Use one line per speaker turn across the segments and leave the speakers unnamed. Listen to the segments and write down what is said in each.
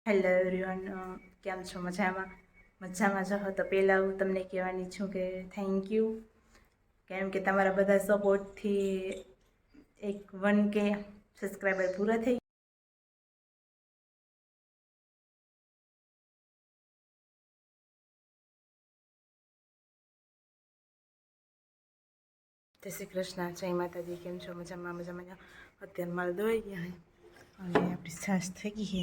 Hello everyone, કેમ છો? મજામાં છો તો પહેલાં હું તમને કહેવાની છું કે થેન્ક યુ, કેમ કે તમારા બધા સપોર્ટથી 1K સબસ્ક્રાઈબર પૂરા થઈ. જય શ્રી કૃષ્ણ, જય માતાજી. કેમ છો? મજામાં. અત્યારે માલ દોઈ ગયા અને આપણી છાશ થઈ ગઈ છે.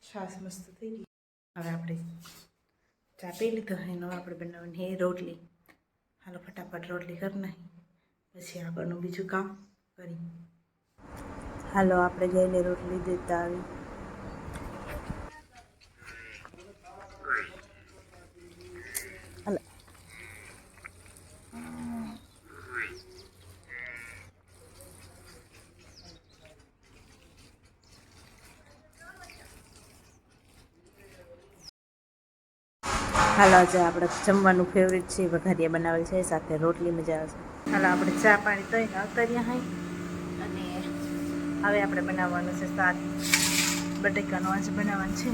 છાશ મસ્ત થઈ ગઈ. હવે આપણે ચા પી લીધો છે. હવે આપણે બનાવવાની છે રોટલી. હાલો ફટાફટ રોટલી કરી નાખી, પછી આગળનું બીજું કામ કરી. હાલો આપણે જઈને રોટલી દેતા આવી. હાલો આજે આપણે જમવાનું ફેવરેટ છે, વઘારિયા બનાવેલ છે, સાથે રોટલી મજા આવશે. હાલો આપણે ચા પાણી તોઈને ઉતર્યા હોય અને હવે આપણે બનાવવાનું છે શાક. બટેકાનું આજ બનાવવાનું છે.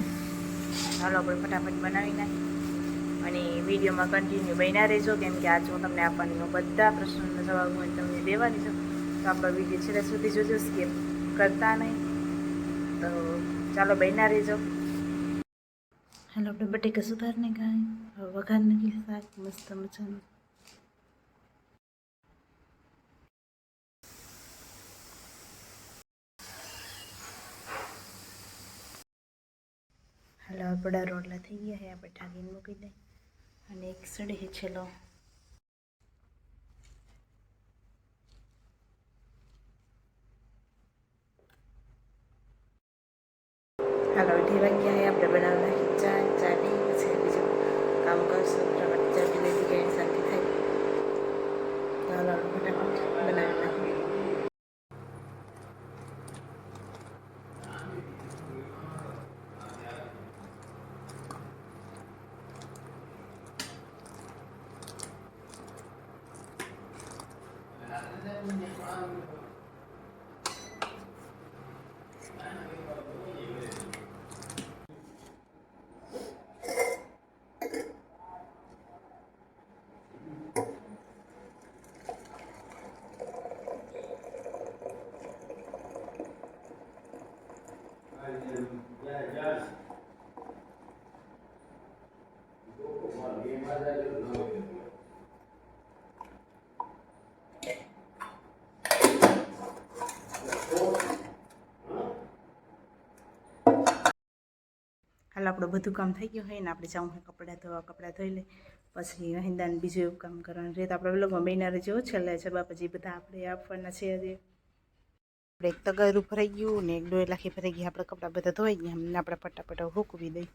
હાલો આપણે ફટાફટ બનાવી નાખીએ અને વિડીયોમાં કન્ટિન્યુ બન્યા રહેજો, કેમ કે આજ હું તમને આપવાની બધા પ્રશ્નોના જવાબ હું તમને દેવાની છું. તો આપણો વિડીયો છેલ્લે સુધી જોજો, સ્કીપ કરતા નહીં. તો ચાલો બન્યા રહેજો. હાલો આપણે બટેકા સુધારને ગાય વઘાર નાખી શાક મસ્ત મજાનું. હાલો આપણા રોટલા થઈ ગયા છે, આપણે ઢાંકીને મૂકી દઈએ અને એક સડી છેલ્લો. હાલો 2 વાગ્યા છે, આપણે બનાવવા ચા પી પછી બીજું કામ કરશું. ચા પી લીધી કે શાંતિ થાય. હાલો ફટાફટ બનાવી નાખીએ. હાલ આપણું બધું કામ થઈ ગયું હોય ને આપણે જાઉં હોય કપડાં ધોઈ લે, પછી હિંદાને બીજું એવું કામ કરવાનું રહે. તો આપણે વ્લોગમાં બન્યા રહેજો. છેલ્લે જવાબ પછી બધા આપણે આપવાના છે. આપણે એક તગારું ભરાઈ ગયું ને એક ડોય લાખી ભરાઈ ગઈ. આપણે કપડાં બધા ધોઈ ગયા અને આપણે ફટાફટ સૂકવી દઈ.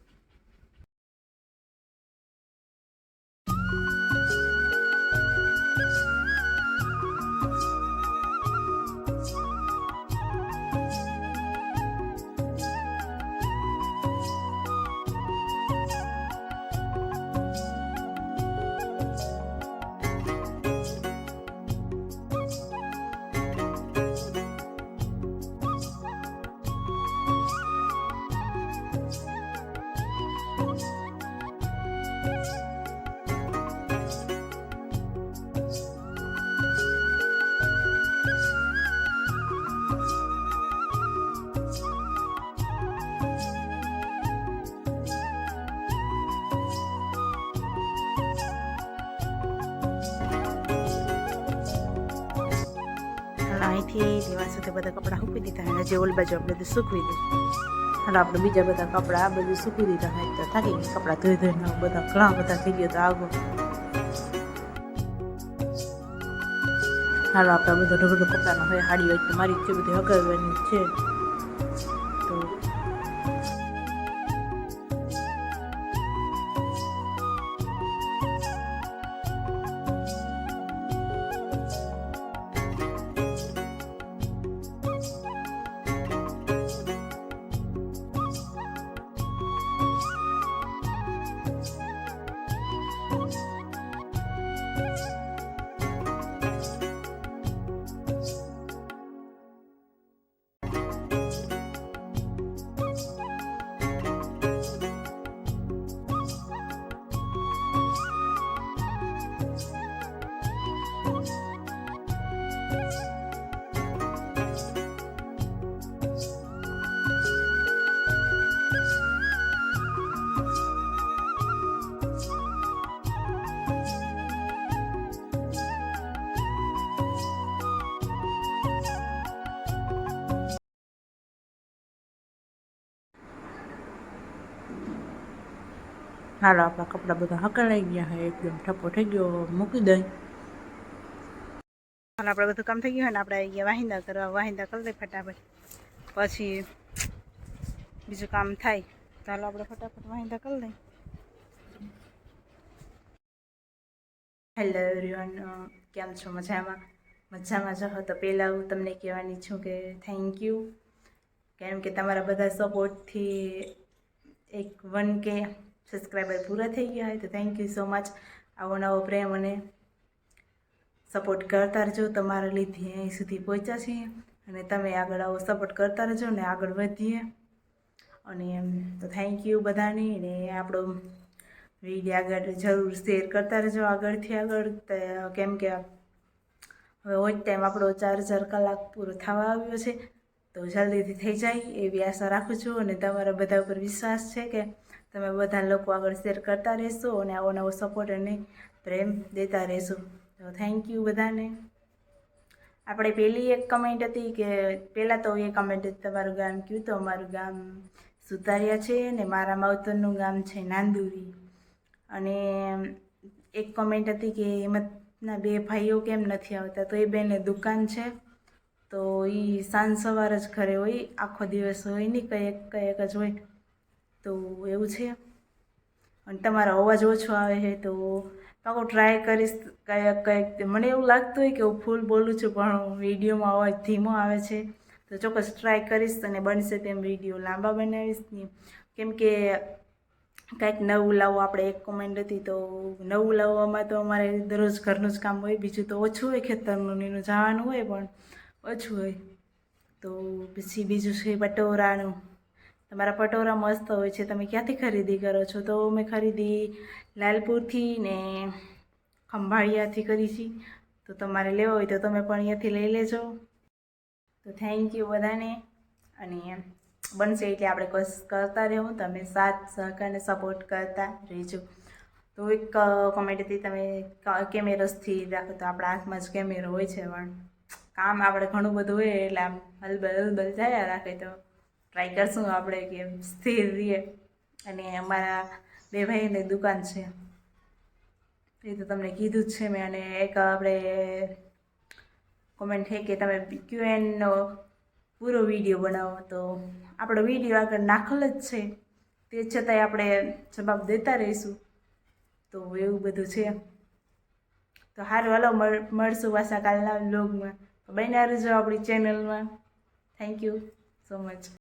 અહીંથી લેવા સાથે બધા કપડાં સૂકવી દીધા અને જે ઓલ બાજુ આપણે બધું સૂકવી દીધું. હાલ આપણે બીજા બધા કપડાં આ બધું સૂકવી દીધા હોય તો થાકી ગયા. કપડાં ધોઈને બધા ઘણા બધા થઈ ગયા. તો આગળ હાલો આપણે બધો ઢગલો કપડાનો હોય. હાડી હોય તો મારી છે બધી હગાવવાની છે. તો હાલો આપણા કપડાં બધા હકલાઈ ગયા છે, એકદમ ઠપ્પો થઈ ગયો, મૂકી દઈ. હાલો આપણે બધું કામ થઈ ગયું હોય ને આપણે આવી ગયા વાહિંદા કરવા. વાહિંદા કરી દઈએ ફટાફટ, પછી બીજું કામ થાય. ચાલો આપણે ફટાફટ વાહિંદા કરી લઈએ. હેલો એવરીવન, કેમ છો? મજામાં? મજામાં જો તો પહેલાં હું તમને કહેવાની છું કે થેન્ક યુ, કેમ કે તમારા બધા સપોર્ટથી 1K સબસ્ક્રાઈબર પૂરા થઈ ગયા હોય. તો થેન્ક યુ સો મચ. આવો નવો પ્રેમ અને સપોર્ટ કરતા રહેજો. તમારા લીધે અહીં સુધી પહોંચ્યા છીએ અને તમે આગળ આવો સપોર્ટ કરતા રહેજો ને આગળ વધીએ. અને તો થેન્ક યુ બધાને. ને આપણો વિડીયો આગળ જરૂર શેર કરતા રહેજો આગળથી આગળ, કેમ કે હવે હોય ટાઈમ આપણો 4 કલાક પૂરો થવા આવ્યો છે. તો જલ્દીથી થઈ જાય એવી આશા રાખું છું અને તમારા બધા ઉપર વિશ્વાસ છે કે તમે બધા લોકો આગળ શેર કરતા રહેશો અને આવો નવો સપોર્ટ અને પ્રેમ દેતા રહેશો. તો થેન્ક યુ બધાને. આપણે પહેલી એક કમેન્ટ હતી કે પહેલાં તો એ કમેન્ટ હતી તમારું ગામ કયું? તો અમારું ગામ સુતારિયા છે ને મારા માવતરનું ગામ છે નાંદુરી. અને એક કમેન્ટ હતી કે એમાંના 2 ભાઈઓ કેમ નથી આવતા? તો એ બેને દુકાન છે, તો એ સાંજ સવાર જ ઘરે હોય, આખો દિવસ હોય નહીં, કંઈક જ હોય. તો એવું છે. અને તમારો અવાજ ઓછો આવે છે, તો પાકો ટ્રાય કરીશ. કંઈક મને એવું લાગતું હોય કે હું ફૂલ બોલું છું, પણ વિડીયોમાં અવાજ ધીમો આવે છે. તો ચોક્કસ ટ્રાય કરીશ અને બનશે તેમ વિડીયો લાંબા બનાવીશ. કેમ કે કંઈક નવું લાવો. આપણે એક કોમેન્ટ હતી, તો નવું લાવવામાં તો અમારે દરરોજ ઘરનું જ કામ હોય, બીજું તો ઓછું હોય, ખેતરનું નીનું જવાનું હોય પણ ઓછું હોય. તો પછી બીજું છે પટોળાનું. તમારા પટોળા મસ્ત હોય છે, તમે ક્યાંથી ખરીદી કરો છો? તો મેં ખરીદી લાલપુરથી ને ખંભાળિયાથી કરી છે. તો તમારે લેવો હોય તો તમે પણ અહીંયાથી લઈ લેજો. તો થેન્ક યુ બધાને. અને બનશે એટલે આપણે કોશિશ કરતા રહેવું, તમે સાથ સહકારને સપોર્ટ કરતા રહેજો. તો એક કમેન્ટ હતી, તમે કેમેરાથી રાખો. તો આપણા હાથમાં જ કેમેરો હોય છે, પણ કામ આપણે ઘણું બધું હોય એટલે આમ હલબલ થયા રાખે. તો ટ્રાય કરશું આપણે કે સ્થિર રહીએ. અને અમારા 2 ભાઈની દુકાન છે, એ તો તમને કીધું જ છે મેં. અને એક આપણે કોમેન્ટ છે કે તમે QNનો પૂરો વિડીયો બનાવો. તો આપણો વિડીયો આગળ નાખેલ જ છે, તે છતાંય આપણે જવાબ દેતા રહીશું. તો એવું બધું છે. તો સારું, હાલો મળશું પાછા કાલના વ્લોગમાં. બન્યા રહેજો આપણી ચેનલમાં. Thank you so much.